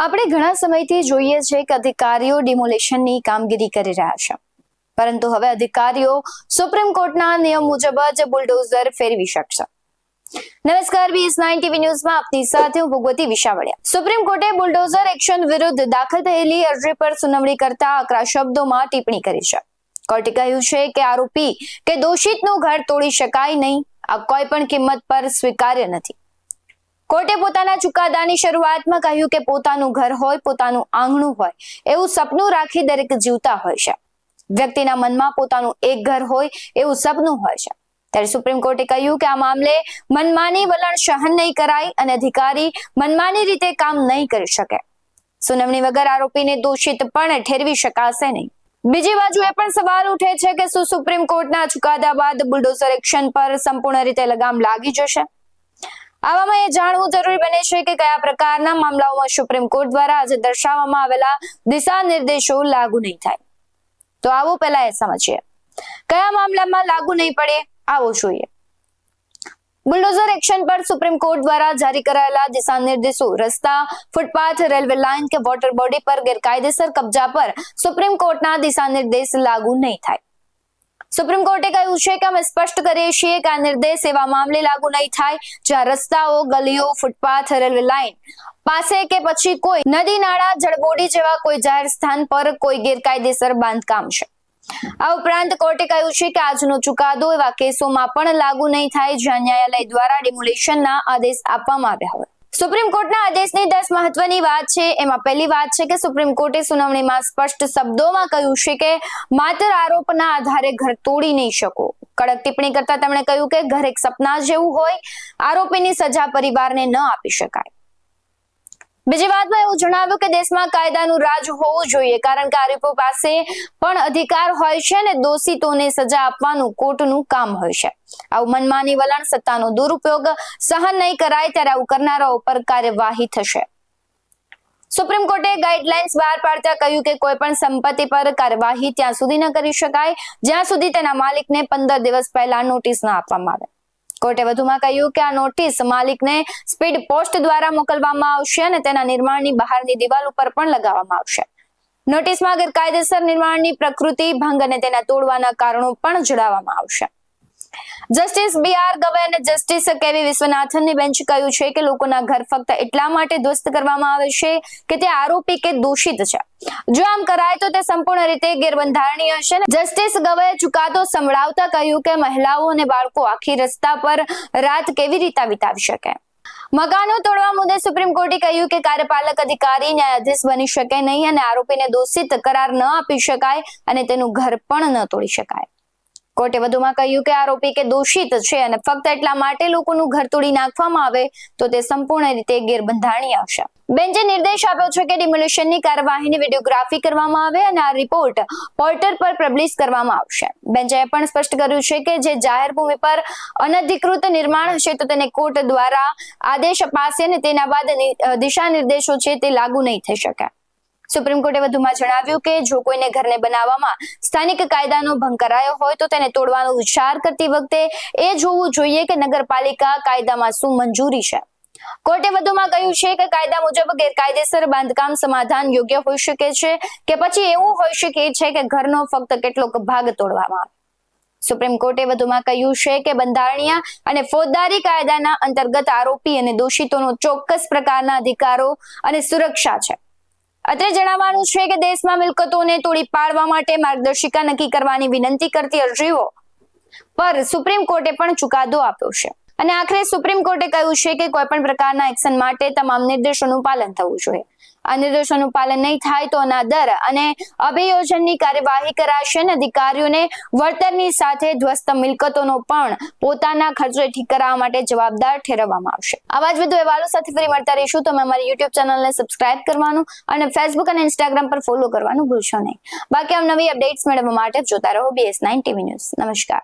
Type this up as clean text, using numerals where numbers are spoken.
આપણે ઘણા સમયથી જોઈએ છે કે અધિકારીઓ ડિમોલેશનની કામગીરી કરી રહ્યા છે, પરંતુ હવે અધિકારીઓ સુપ્રીમ કોર્ટના નિયમ મુજબ જ બુલડોઝર ફેરવી શકશે. નમસ્કાર, BS9 TV ન્યૂઝમાં આપની સાથે હું ભગવતી વિશાવડિયા. સુપ્રીમ કોર્ટે બુલડોઝર એક્શન વિરુદ્ધ દાખલ થયેલી અરજી પર સુનાવણી કરતા આકરા શબ્દોમાં ટિપ્પણી કરી છે. કોર્ટે કહ્યું છે કે આરોપી કે દોષિતનું ઘર તોડી શકાય નહીં, આ કોઈ પણ કિંમત પર સ્વીકાર્ય નથી. કોર્ટે પોતાના ચુકાદાની શરૂઆતમાં કહ્યું કે પોતાનું ઘર હોય, પોતાનું આંગણું હોય એવું સપનું રાખી દરેક જીવતા હોય છે. વ્યક્તિના મનમાં પોતાનું એક ઘર હોય એવું સપનું હોય છે. ત્યારે સુપ્રીમ કોર્ટે કહ્યું કે આ મામલે મનમાની વલણ સહન નહીં કરાય અને અધિકારી મનમાની રીતે કામ નહીં કરી શકે. સુનાવણી વગર આરોપીને દોષિત પણ ઠેરવી શકાશે નહીં. બીજી બાજુ એ પણ સવાલ ઉઠે છે કે શું સુપ્રીમ કોર્ટના ચુકાદા બાદ બુલડોઝર એક્શન પર સંપૂર્ણ રીતે લગામ લાગી જશે? આવામાં એ જાણવું જરૂરી બને છે કે કયા પ્રકારના મામલાઓમાં સુપ્રીમ કોર્ટ દ્વારા આજે દર્શાવવામાં આવેલા દિશા નિર્દેશો લાગુ નહીં થાય. તો આવો પહેલા એ સમજીએ કયા મામલામાં લાગુ નહીં પડે. આવો જોઈએ. બુલડોઝર એક્શન પર સુપ્રીમ કોર્ટ દ્વારા જારી કરાયેલા દિશા નિર્દેશો રસ્તા, ફૂટપાથ, રેલવે લાઇન કે વોટર બોડી પર ગેરકાયદેસર કબજા પર સુપ્રીમ કોર્ટના દિશા નિર્દેશ લાગુ નહીં થાય. સુપ્રીમ કોર્ટે કહ્યું છે કે અમે સ્પષ્ટ કરીએ છીએ કે આ નિર્દેશ એવા મામલે લાગુ નહીં થાય જ્યાં રસ્તાઓ, ગલીઓ, ફૂટપાથ, રેલવે લાઇન પાસે કે પછી કોઈ નદી, નાળા, જળબોડી જેવા કોઈ જાહેર સ્થાન પર કોઈ ગેરકાયદેસર બાંધકામ છે. આ ઉપરાંત કોર્ટે કહ્યું છે કે આજનો ચુકાદો એવા કેસોમાં પણ લાગુ નહીં થાય જ્યાં ન્યાયાલય દ્વારા ડિમોલેશનના આદેશ આપવામાં આવ્યા હોય. સુપ્રીમ કોર્ટના આદેશની 10 મહત્વની વાત છે. એમાં પહેલી વાત છે કે સુપ્રીમ કોર્ટે સુનાવણીમાં સ્પષ્ટ શબ્દોમાં કહ્યું છે કે માત્ર આરોપના આધારે ઘર તોડી નહીં શકો. કડક ટિપ્પણી કરતા તેમણે કહ્યું કે ઘર એક સપના જેવું હોય, આરોપીની સજા પરિવારને ન આપી શકાય. બીજી વાતમાં એવું જણાવ્યું કે દેશમાં કાયદાનું રાજ હોવું જોઈએ, કારણ કે આરોપીઓ પાસે પણ અધિકાર હોય છે અને દોષિતોને સજા આપવાનું કોર્ટનું કામ હોય છે. આવું મનમાની વલણ, સત્તાનો દુરુપયોગ સહન નહીં કરાય ત્યારે આવું કરનારાઓ પર કાર્યવાહી થશે. સુપ્રીમ કોર્ટે ગાઈડલાઇન્સ બહાર પાડતા કહ્યું કે કોઈ પણ સંપત્તિ પર કાર્યવાહી ત્યાં સુધી ન કરી શકાય જ્યાં સુધી તેના માલિકને 15 દિવસ પહેલા નોટિસ ન આપવામાં આવે. કોર્ટે વધુમાં કહ્યું કે આ નોટિસ માલિકને સ્પીડ પોસ્ટ દ્વારા મોકલવામાં આવશે અને તેના નિર્માણની બહારની દિવાલ ઉપર પણ લગાવવામાં આવશે. નોટિસમાં ગેરકાયદેસર નિર્માણની પ્રકૃતિ, ભંગ અને તેના તોડવાના કારણો પણ જણાવવામાં આવશે. જસ્ટિસ BR ગવઈ અને જસ્ટિસ KV વિશ્વનાથનની બેન્ચે કહ્યું છે કે લોકોના ઘર ફક્ત એટલા માટે ધ્વસ્ત કરવામાં આવે છે કે તે આરોપી કે દોષિત છે. જો આમ કરાય તો તે સંપૂર્ણ રીતે ગેરબંધારણીય છે. જસ્ટિસ ગવઈએ ચુકાદો સંભળાવતા કહ્યું કે મહિલાઓ અને બાળકો આખી રસ્તા પર રાત કેવી રીતે વિતાવી શકે. મકાનો તોડવા મુદ્દે સુપ્રીમ કોર્ટે કહ્યું કે કાર્યપાલક અધિકારી ન્યાયાધીશ બની શકે નહીં અને આરોપીને દોષિત કરાર ન આપી શકાય અને તેનું ઘર પણ ન તોડી શકાય. કોર્ટે વધુમાં કહ્યું કે આરોપી કે દોષિત છે અને ફક્ત એટલા માટે લોકોનું ઘર તોડી નાખવામાં આવે તો તે સંપૂર્ણ રીતે ગેરબંધારણીય હશે. બેન્ચે નિર્દેશ આપ્યો છે કે ડિમોલેશનની કાર્યવાહીની વિડીયોગ્રાફી કરવામાં આવે અને આ રિપોર્ટ પોર્ટલ પર પબ્લિશ કરવામાં આવશે. બેન્ચે એ પણ સ્પષ્ટ કર્યું છે કે જે જાહેર ભૂમિ પર અનધિકૃત નિર્માણ હશે તો તેને કોર્ટ દ્વારા આદેશ અપાશે અને તેના બાદ દિશા નિર્દેશો છે તે લાગુ નહીં થઈ શકે. સુપ્રીમ કોર્ટે વધુમાં જણાવ્યું કે જો કોઈને ઘરને બનાવવામાં સ્થાનિક કાયદાનો ભંગ કરાયો હોય તો તેને તોડવાનો વિચાર કરતી વખતે એ જોવું જોઈએ કે નગરપાલિકા કાયદામાં શું મંજૂરી છે. કોર્ટે વધુમાં કહ્યું છે કે કાયદા મુજબ ગેરકાયદેસર બાંધકામ સમાધાન યોગ્ય હોઈ શકે છે કે પછી એવું હોઈ શકે છે કે ઘરનો ફક્ત કેટલોક ભાગ તોડવામાં આવે. સુપ્રીમ કોર્ટે વધુમાં કહ્યું છે કે બંધારણીય અને ફોજદારી કાયદાના અંતર્ગત આરોપી અને દોષિતોનો ચોક્કસ પ્રકારના અધિકારો અને સુરક્ષા છે. અત્રે જણાવવાનું છે કે દેશમાં મિલકતોને તોડી પાડવા માટે માર્ગદર્શિકા નક્કી કરવાની વિનંતી કરતી અરજીઓ પર સુપ્રીમ કોર્ટે પણ ચુકાદો આપ્યો છે અને આખરે સુપ્રીમ કોર્ટે કહ્યું છે કે કોઈ પણ પ્રકારના એક્શન માટે તમામ નિર્દેશોનું પાલન થવું જોઈએ. આ નિર્દેશોનું પાલન નહીં થાય તો અનાદર અને અભિયોજનની કાર્યવાહી કરાશે અને અધિકારીઓને વળતરની સાથે ધ્વસ્ત મિલકતોનો પણ પોતાના ખર્ચે ઠીક કરાવવા માટે જવાબદાર ઠેરવવામાં આવશે. આવા જ વધુ અહેવાલો સાથે ફરી મળતા રહીશું. તમે અમારી YouTube ચેનલને સબસ્ક્રાઇબ કરવાનું અને Facebook અને Instagram પર ફોલો કરવાનું ભૂલશો નહીં. બાકી આમ નવી અપડેટ્સ મેળવવા માટે જોતા રહો BS9 TV ન્યૂઝ. નમસ્કાર.